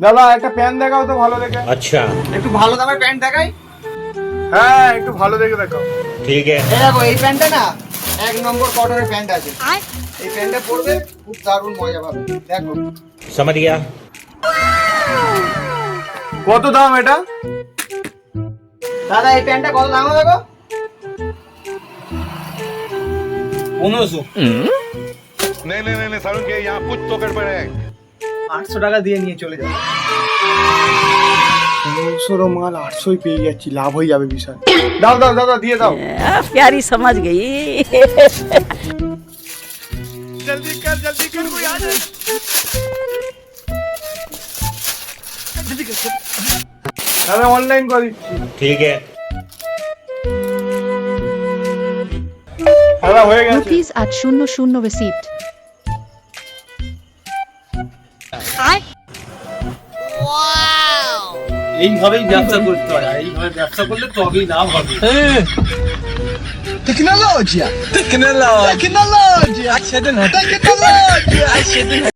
দাদা একটা প্যান্ট দেখাও তো ভালো দেখে। अच्छा একটু ভালো দামের প্যান্ট দেখাই। হ্যাঁ একটু ভালো দেখে দেখাও। ठीक है। এই দেখো এই প্যান্টটা না 1 নম্বর কটনের প্যান্ট আছে। এই প্যান্টটা পরবে খুব দারুণ মজা পাবে। দেখো समझ गया। কত দাম এটা? দাদা এই প্যান্টটা কত দাম হবে গো? 1500। नहीं नहीं नहीं सारुण के यहाँ कुछ तो गड़बड़ है। 800 টাকা দিয়ে নিয়ে চলে যাও। 1500 মাল 800 পেয়ে যাচ্ছি, লাভ হয়ে যাবে বিশাল। দাও দাও দাদা দিয়ে দাও। प्यारी समझ गई। জলদি কর কোই আ যায়। দাদা অনলাইন করে দিচ্ছি। ठीक है। দাদা হয়ে গেছে। ₹800 receipt. এইভাবেই ব্যবসা করতে হয়, এইভাবে ব্যবসা করলে তবেই লাভ হবে। Tecnologia!